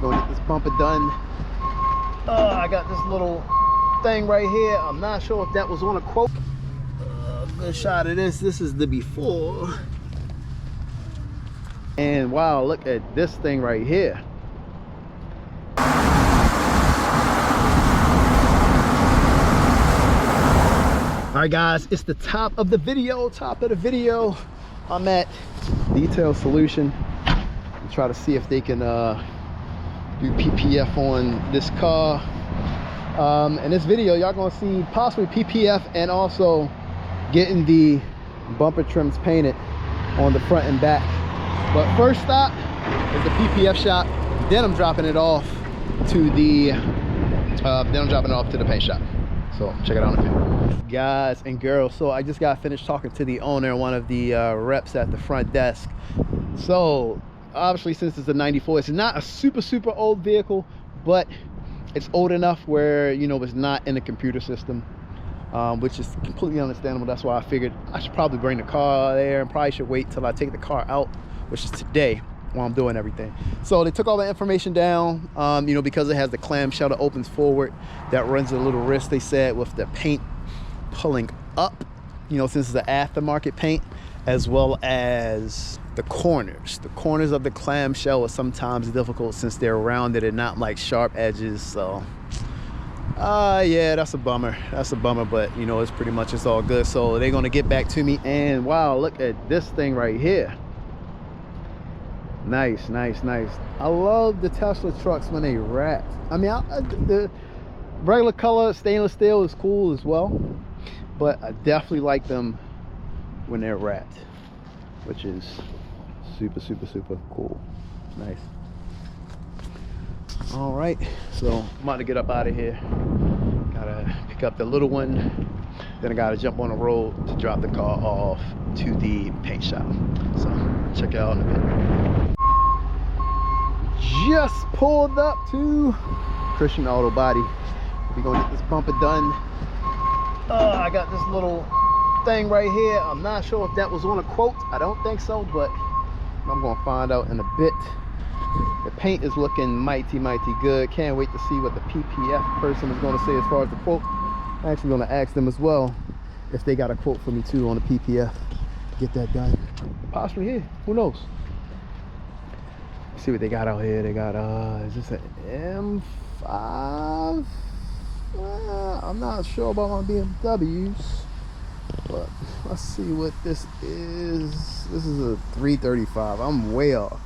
We're gonna get this bumper done. I got this little thing right here. I'm not sure if that was on a quote. Good shot of this. This is the before. And wow, look at this thing right here. All right guys, it's the top of the video. I'm at Detail Solution and try to see if they can do PPF on this car. In this video, y'all gonna see possibly PPF and also getting the bumper trims painted on the front and back. But first stop is the PPF shop. Then I'm dropping it off to the paint shop. So check it out in a few. Guys and girls, so I just got finished talking to the owner, one of the reps at the front desk. So obviously, since it's a 94, it's not a super old vehicle, but it's old enough where, you know, it's not in the computer system, which is completely understandable. That's why I figured I should probably bring the car there and probably should wait till I take the car out, which is today while I'm doing everything. So they took all the information down, you know, because it has the clamshell that opens forward, that runs a little risk, they said, with the paint pulling up, you know, since it's an aftermarket paint, as well as the corners of the clamshell are sometimes difficult since they're rounded and not like sharp edges. So yeah, that's a bummer, but you know, it's pretty much, it's all good. So they're gonna get back to me. And wow, look at this thing right here. Nice. I love the Tesla trucks when they wrap. I mean, the regular color stainless steel is cool as well, but I definitely like them when they're wrapped, which is super cool. Nice. All right, so I'm about to get up out of here. Gotta pick up the little one, then I gotta jump on the road to drop the car off to the paint shop. So check it out in a bit. Just pulled up to Christian Auto Body. We're gonna get this bumper done. I got this little thing right here. I'm not sure if that was on a quote. I don't think so, but I'm gonna find out in a bit. The paint is looking mighty good. Can't wait to see what the PPF person is going to say as far as the quote. I'm actually going to ask them as well if they got a quote for me too on the PPF. Get that done. Possibly here. Who knows? See what they got out here. They got is this an M5? I'm not sure about my BMWs, but let's see what this is. This is a 335. I'm way off.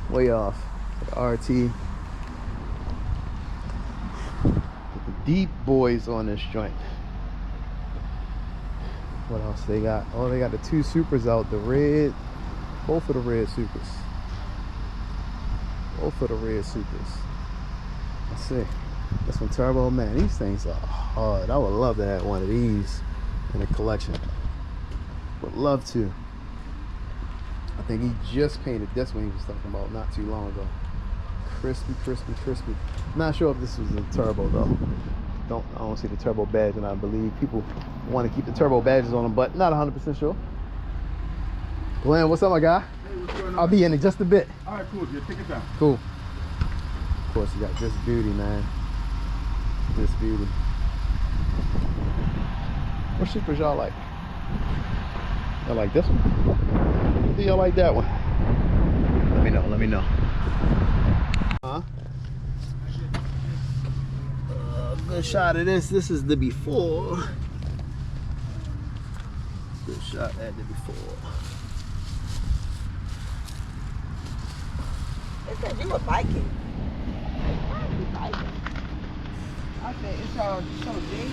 The RT. Deep boys on this joint. What else they got? Oh, they got the two Supras out. The red, both of the red Supras. Let's see. This one turbo, man. These things are hard. I would love to have one of these in a collection. Would love to. I think he just painted this one he was talking about not too long ago. Crispy. Not sure if this was a turbo though. I don't see the turbo badge, and I believe people want to keep the turbo badges on them, but not 100% sure. Glenn, what's up, my guy? Hey, what's going on? I'll be in just a bit. All right, cool. Just take it down. Cool. Of course, you got this beauty, man. This beauty. What Supras y'all like? Y'all like this one? Do y'all like that one? Let me know. Huh? Good shot of this. This is the before. Good shot at the before. It said you were biking. Why are you biking? I said it's all so big.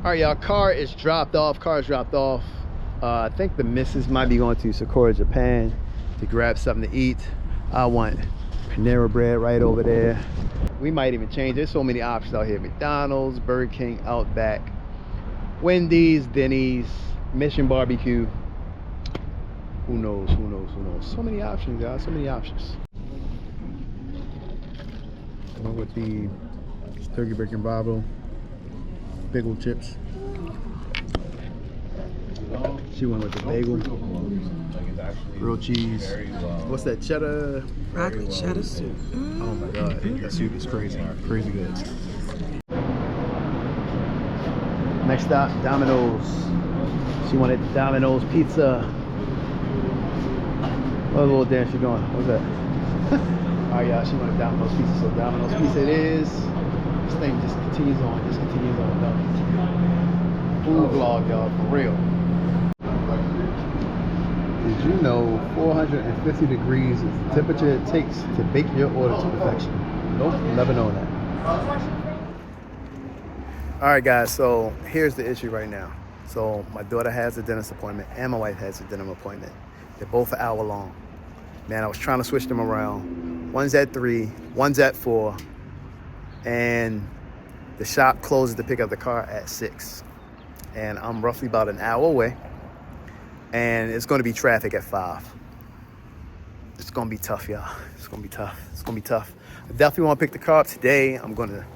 All right, y'all. Car is dropped off. I think the missus might be going to Sakura, Japan to grab something to eat. I want Panera bread right over there. We might even change. There's so many options out here. McDonald's, Burger King, Outback, Wendy's, Denny's, Mission Barbecue. Who knows? So many options, guys. So many options. I went with the turkey bacon bravo, pickle chips. She went with the bagel. grilled cheese. What's that, cheddar? Broccoli cheddar soup. Oh my God, that soup is crazy, crazy good. Next stop, Domino's. She wanted Domino's pizza. What little dance you doing? What's that? Alright, y'all, she wanted Domino's pizza, so Domino's pizza it is. This thing just continues on, dog. Food vlog, y'all, for real. Did you know 450 degrees is the temperature it takes to bake your order to perfection? Nope, never known that. Alright guys, so here's the issue right now. So my daughter has a dentist appointment and my wife has a dental appointment. They're both an hour long. Man, I was trying to switch them around. One's at 3, one's at 4, and the shop closes to pick up the car at 6. And I'm roughly about an hour away, and it's gonna be traffic at 5. It's gonna be tough, y'all. It's gonna be tough. I definitely wanna pick the car up today. I'm gonna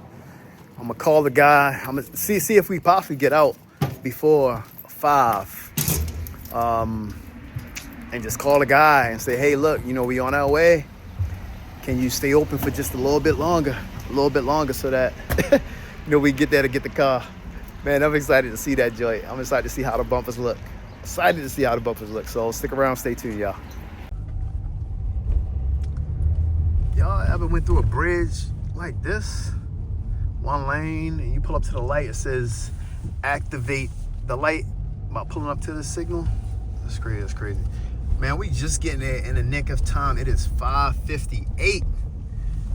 call the guy. I'm gonna see if we possibly get out before 5. And just call the guy and say, hey, look, you know, we on our way. Can you stay open for just a little bit longer so that, you know, we get there to get the car. Man, I'm excited to see that joint. I'm excited to see how the bumpers look. So stick around, stay tuned, y'all. Y'all ever went through a bridge like this? One lane, and you pull up to the light, it says activate the light. About pulling up to the signal. That's crazy. Man, we just getting there in the nick of time. It is 5:58.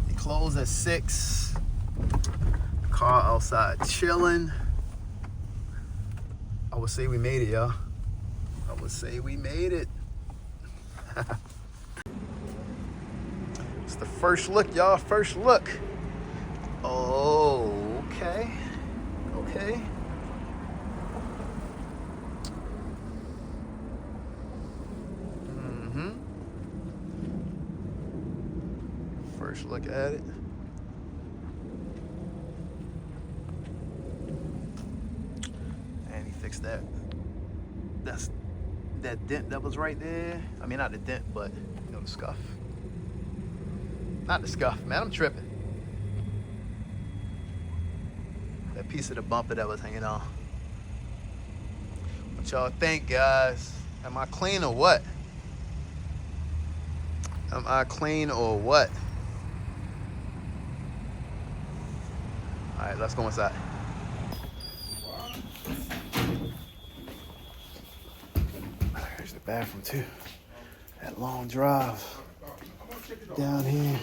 They close at 6. Car outside chilling. I would say we made it, y'all. It's the first look, y'all. First look. Oh, okay. First look at it. And he fixed that. That's that dent that was right there. I mean, not the dent, but you know, the scuff. Not the scuff, man. I'm tripping. That piece of the bumper that was hanging on. What y'all think, guys? Am I clean or what? All right, let's go inside. There's the bathroom too. That long drive down here.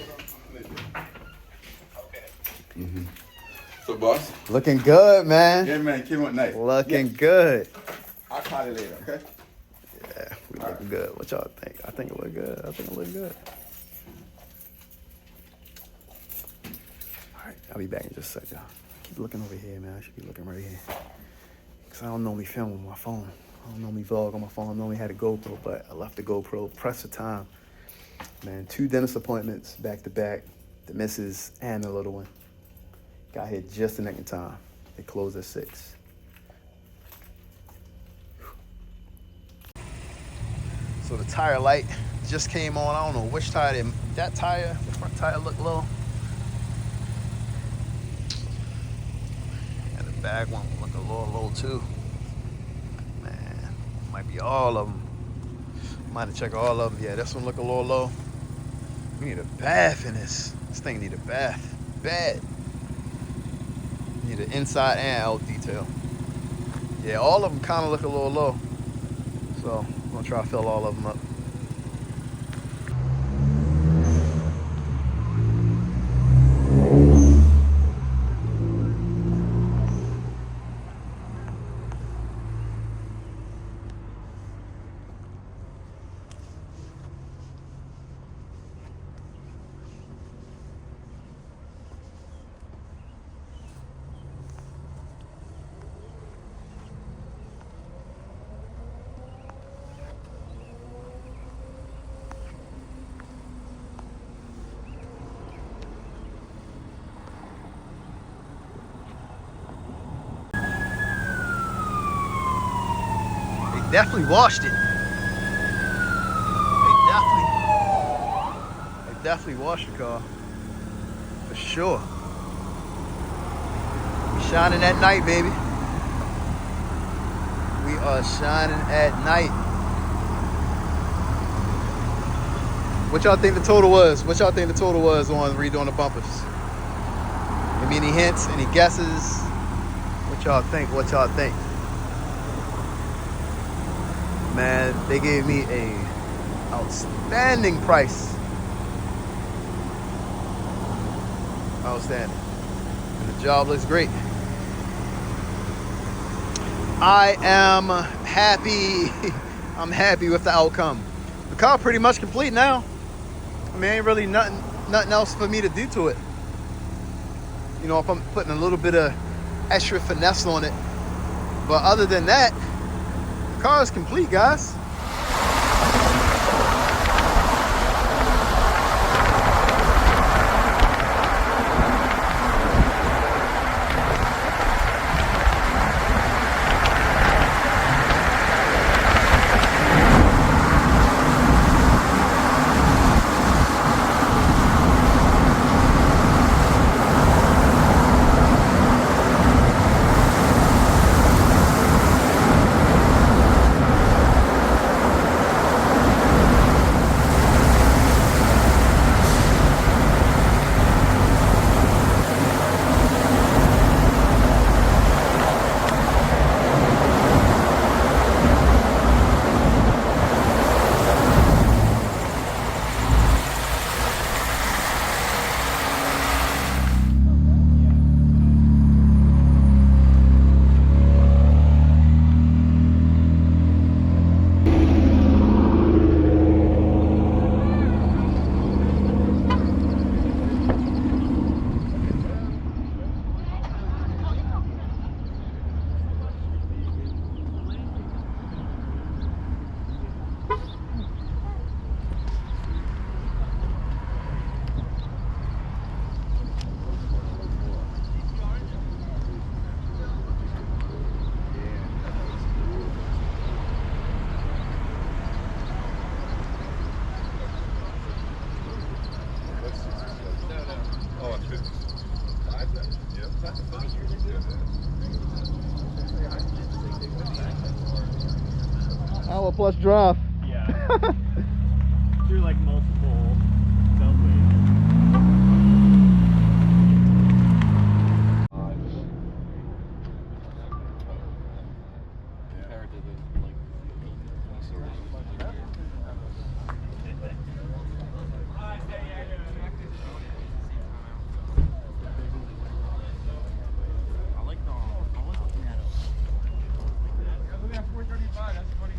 So, boss? Looking good, man. Yeah, man, came out nice. Looking good. I'll call you later, okay? Yeah, we looking good. What y'all think? I think it look good. All right, I'll be back in just a sec, y'all. Keep looking over here, man. I should be looking right here. Because I don't normally film on my phone. I don't normally vlog on my phone. I normally had a GoPro, but I left the GoPro pressed for time. Man, 2 dentist appointments back to back. The missus and the little one. Got here just in the nick of time. They closed at 6. So the tire light just came on. I don't know which tire. That tire, the front tire looked low. And the back one look a little low too. Man, might be all of them. Might have checked all of them. Yeah, this one look a little low. We need a bath in this. This thing need a bath. Bad. Need an inside and out detail. Yeah, all of them kind of look a little low. So I'm gonna try to fill all of them up. Definitely washed it. definitely wash the car. For sure. We shining at night, baby. We are shining at night. What y'all think the total was? What y'all think the total was on redoing the bumpers? Give me any hints, any guesses? What y'all think? What y'all think? Man, they gave me a outstanding price. Outstanding. And the job looks great. I am happy. I'm happy with the outcome. The car pretty much complete now. I mean, ain't really nothing else for me to do to it. You know, if I'm putting a little bit of extra finesse on it. But other than that, the car is complete, guys. Hour plus drive. Yeah. Through like multiple beltways. Compared to the like I like the piano. Look at 435, that's funny.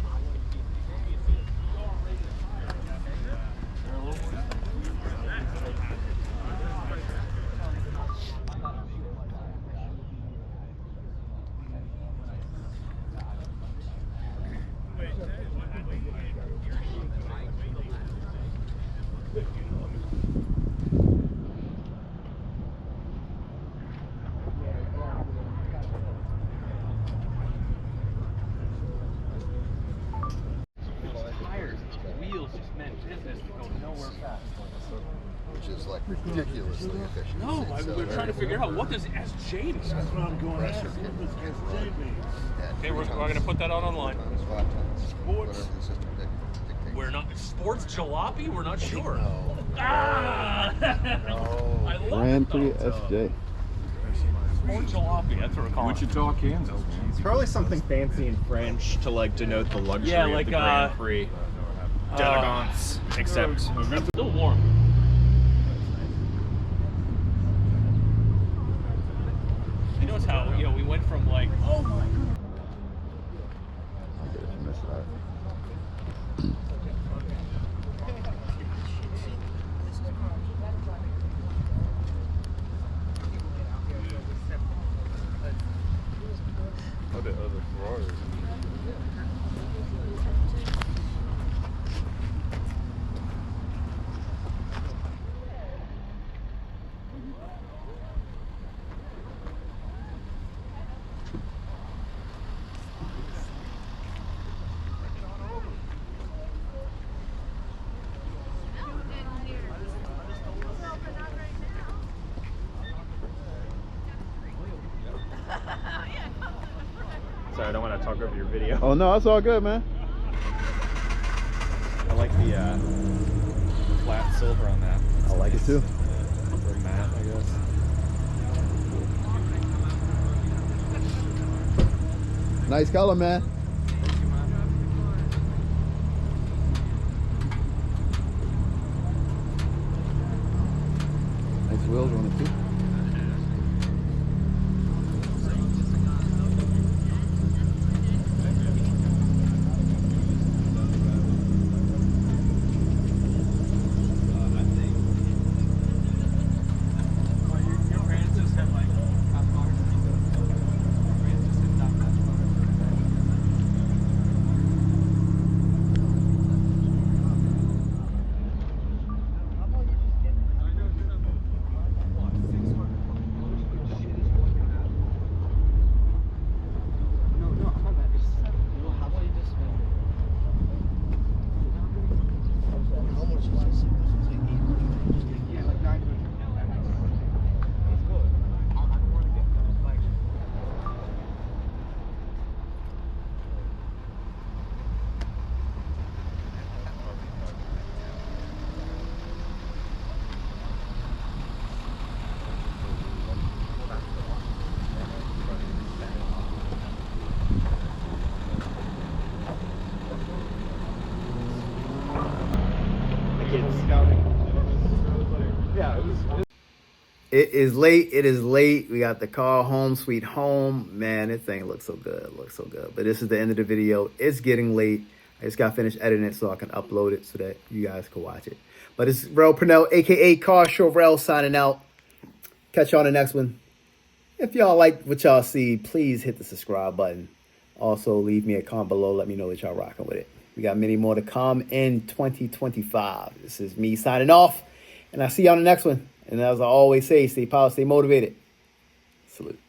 Which is like ridiculously efficient. No, we're trying to figure out what does SJ mean. That's what I'm going to ask. What does SJ mean? Okay, we're going to put that out online. We're not sports jalopy. We're not sure. No. Ah! No. I love Grand it, Prix though. SJ. Sport jalopy. That's what we're calling. Wichita, Kansas. It's probably something fancy in French to like denote the luxury Yeah, like of the Grand Prix. D'Elegance, except Still warm. You notice how we went from like, oh my god. I get it from this side. Oh, the other Ferraris. Sorry, I don't want to talk over your video. Oh no, that's all good, man. I like the flat silver on that. I like it too. Or matte, I guess. Nice color, man. Nice wheels on it too. It is late. It is late. We got the car home, sweet home. Man, this thing looks so good. It looks so good. But this is the end of the video. It's getting late. I just got finished editing it so I can upload it so that you guys can watch it. But it's Rell Purnell, a.k.a. Car Show Rell, signing out. Catch y'all on the next one. If y'all like what y'all see, please hit the subscribe button. Also, leave me a comment below. Let me know that y'all rocking with it. We got many more to come in 2025. This is me signing off. And I'll see y'all on the next one. And as I always say, stay powered, stay motivated. Salute.